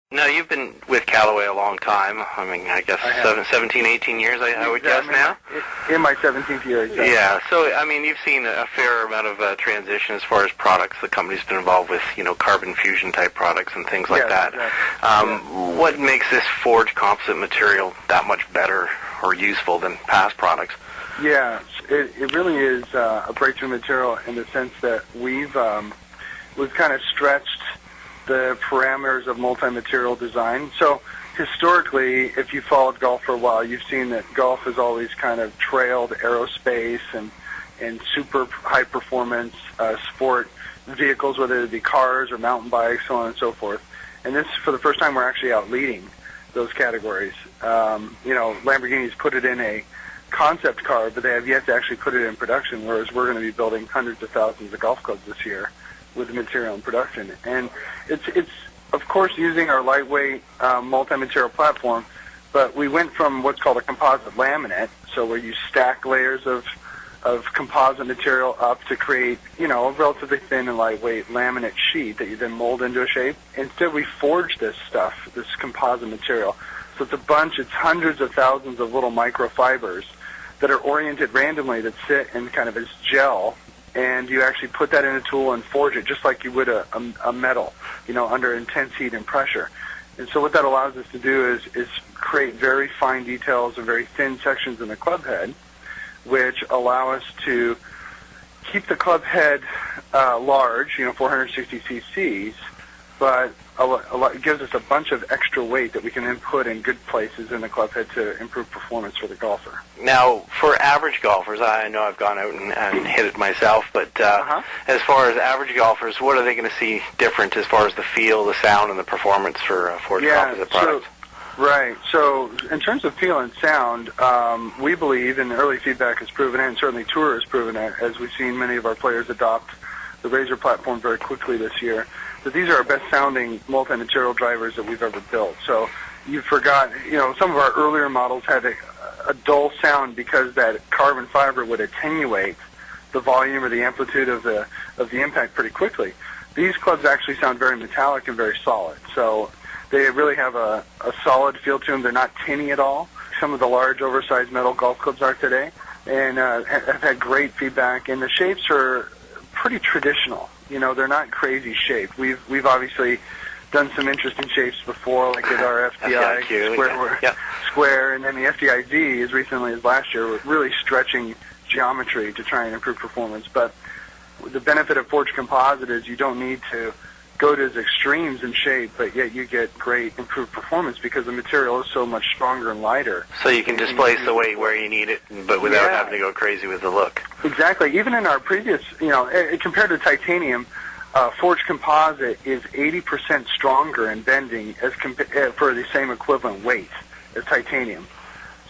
Now, you've been with Callaway a long time. I mean, I guess 17, 18 years, I would guess now? In my 17th year, exactly. Yeah, so, I mean, you've seen a fair amount of transition as far as products. The company's been involved with, carbon fusion type products and things like that. Exactly. What makes this forged composite material that much better or useful than past products? Yeah, it really is a breakthrough material in the sense that we've kind of stretched the parameters of multi-material design. So historically, if you followed golf for a while, you've seen that golf has always kind of trailed aerospace and super high-performance sport vehicles, whether it be cars or mountain bikes, so on and so forth. And this, for the first time, we're actually out leading those categories. Lamborghini's put it in a concept car, but they have yet to actually put it in production, whereas we're going to be building hundreds of thousands of golf clubs this year with the material in production. And it's of course using our lightweight multi-material platform, but we went from what's called a composite laminate, so where you stack layers of composite material up to create, a relatively thin and lightweight laminate sheet that you then mold into a shape. Instead, we forge this stuff, this composite material. So it's hundreds of thousands of little microfibers that are oriented randomly that sit in kind of this gel, and you actually put that in a tool and forge it just like you would a metal, under intense heat and pressure. And so what that allows us to do is create very fine details and very thin sections in the club head, which allow us to keep the club head large, 460 cc's, but it gives us a bunch of extra weight that we can then put in good places in the club head to improve performance for the golfer. Now, for average golfers, I know I've gone out and hit it myself, but as far as average golfers, what are they going to see different as far as the feel, the sound, and the performance for forged composite products? Right. So in terms of feel and sound, we believe, and early feedback has proven it, and certainly Tour has proven it, as we've seen many of our players adopt the RAZR platform very quickly this year, that these are our best-sounding multi-material drivers that we've ever built. So you forgot, some of our earlier models had a dull sound because that carbon fiber would attenuate the volume or the amplitude of the impact pretty quickly. These clubs actually sound very metallic and very solid. So they really have a solid feel to them. They're not tinny at all. Some of the large, oversized metal golf clubs are today, and have had great feedback. And the shapes are pretty traditional. They're not crazy shaped. We've obviously done some interesting shapes before, like with our FTI square, and then the FTI-Z as recently as last year, with really stretching geometry to try and improve performance. But the benefit of forged composite is you don't need to go to its extremes in shape, but yet you get great improved performance because the material is so much stronger and lighter. So you can displace the weight where you need it, but without having to go crazy with the look. Exactly. Even in our previous, compared to titanium, forged composite is 80% stronger in bending for the same equivalent weight as titanium.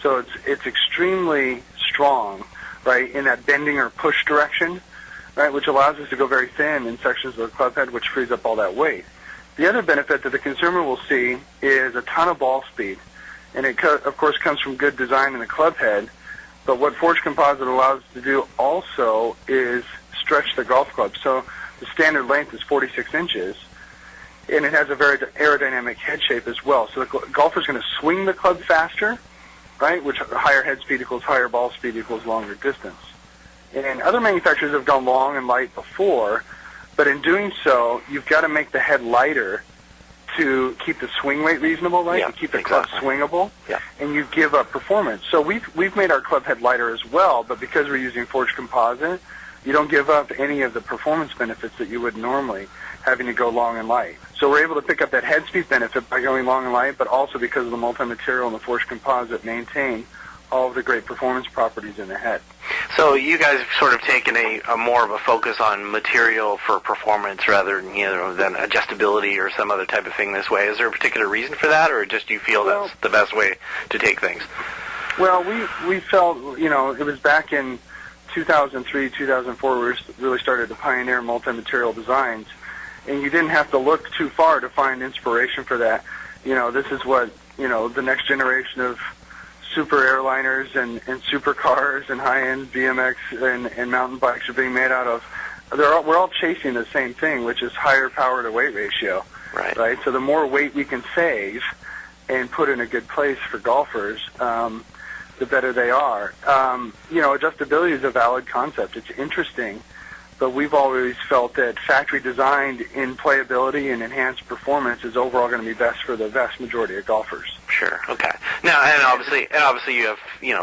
So it's extremely strong, right, in that bending or push direction, right, which allows us to go very thin in sections of the club head, which frees up all that weight. The other benefit that the consumer will see is a ton of ball speed, and it, of course, comes from good design in the club head, but what forged composite allows us to do also is stretch the golf club. So the standard length is 46 inches, and it has a very aerodynamic head shape as well. So the golfer's going to swing the club faster, right, which higher head speed equals higher ball speed equals longer distance. And other manufacturers have gone long and light before, but in doing so, you've got to make the head lighter to keep the swing weight reasonable, right? To keep the club swingable, and you give up performance. So we've made our club head lighter as well, but because we're using forged composite, you don't give up any of the performance benefits that you would normally, having to go long and light. So we're able to pick up that head speed benefit by going long and light, but also because of the multi-material and the forged composite maintain all of the great performance properties in the head. So you guys have sort of taken a more of a focus on material for performance rather than adjustability or some other type of thing this way. Is there a particular reason for that, or just you feel that's the best way to take things? Well, we felt, it was back in 2003, 2004, we really started to pioneer multi-material designs, and you didn't have to look too far to find inspiration for that. This is what, the next generation of super airliners and supercars and high-end BMX and mountain bikes are being made out of. We're all chasing the same thing, which is higher power to weight ratio. right? So the more weight we can save and put in a good place for golfers, the better they are. Adjustability is a valid concept. It's interesting, but we've always felt that factory designed in playability and enhanced performance is overall going to be best for the vast majority of golfers. Sure. Okay. Now, and obviously, you have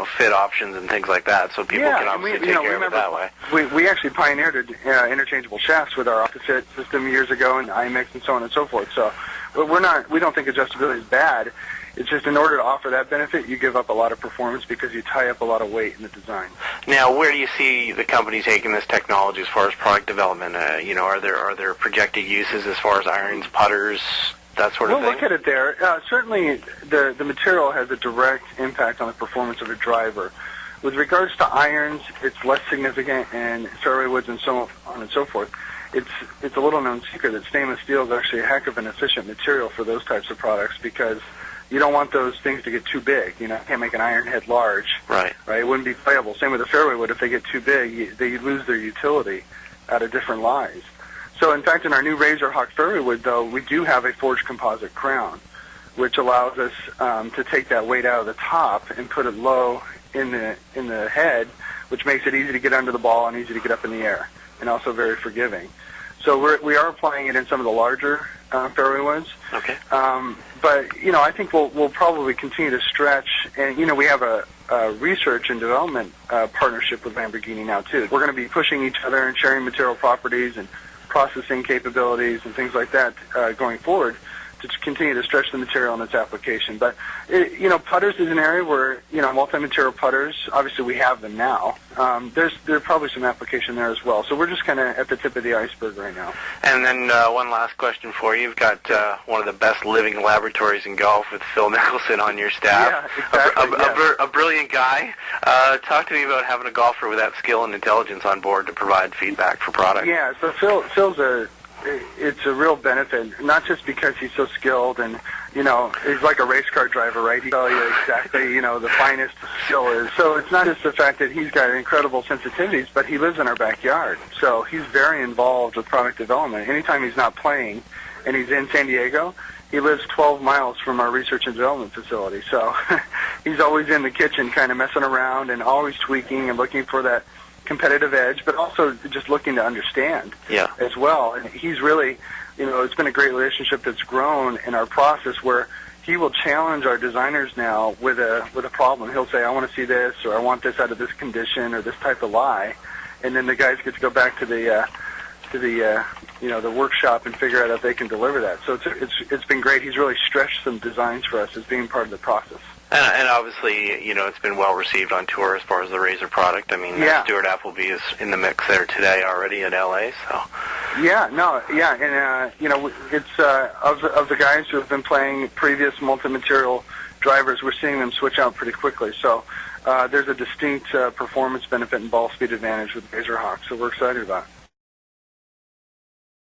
fit options and things like that, so people can obviously take care of it that way. We actually pioneered interchangeable shafts with our opposite system years ago, and IMX and so on and so forth. So we don't think adjustability is bad. It's just in order to offer that benefit, you give up a lot of performance because you tie up a lot of weight in the design. Now, where do you see the company taking this technology as far as product development? Are there projected uses as far as irons, putters, that sort of thing? We'll look at it there. Certainly, the material has a direct impact on the performance of a driver. With regards to irons, it's less significant, and fairway woods and so on and so forth. It's a little known secret that stainless steel is actually a heck of an efficient material for those types of products because you don't want those things to get too big. You can't make an iron head large. Right. It wouldn't be playable. Same with a fairway wood. If they get too big, they lose their utility out of different lies. So, in fact, in our new RAZR Hawk fairway wood, though, we do have a forged composite crown, which allows us to take that weight out of the top and put it low in the head, which makes it easy to get under the ball and easy to get up in the air, and also very forgiving. So we are applying it in some of the larger fairway woods. Okay. But I think we'll probably continue to stretch, and we have a research and development partnership with Lamborghini now too. We're going to be pushing each other and sharing material properties and processing capabilities and things like that going forward to continue to stretch the material and its application. But putters is an area where multi-material putters. Obviously, we have them now. There's probably some application there as well. So we're just kind of at the tip of the iceberg right now. And then one last question for you. You've got one of the best living laboratories in golf with Phil Mickelson on your staff. Yeah, exactly. A brilliant guy. Talk to me about having a golfer with that skill and intelligence on board to provide feedback for product. Yeah. So Phil's it's a real benefit, not just because he's so skilled and, he's like a race car driver, right? He tell you exactly, the finest skill is. So it's not just the fact that he's got incredible sensitivities, but he lives in our backyard. So he's very involved with product development. Anytime he's not playing and he's in San Diego, he lives 12 miles from our research and development facility. So he's always in the kitchen kind of messing around and always tweaking and looking for that competitive edge, but also just looking to understand as well. And he's really, it's been a great relationship that's grown in our process where he will challenge our designers now with a problem. He'll say, I want to see this, or I want this out of this condition, or this type of lie, and then the guys get to go back to the workshop and figure out if they can deliver that. So it's been great. He's really stretched some designs for us as being part of the process. And obviously, it's been well received on tour as far as the RAZR product. I mean, Stuart Appleby is in the mix there today already in LA. So. And it's of the guys who have been playing previous multi-material drivers, we're seeing them switch out pretty quickly. So there's a distinct performance benefit and ball speed advantage with RAZR Hawk. So we're excited about it.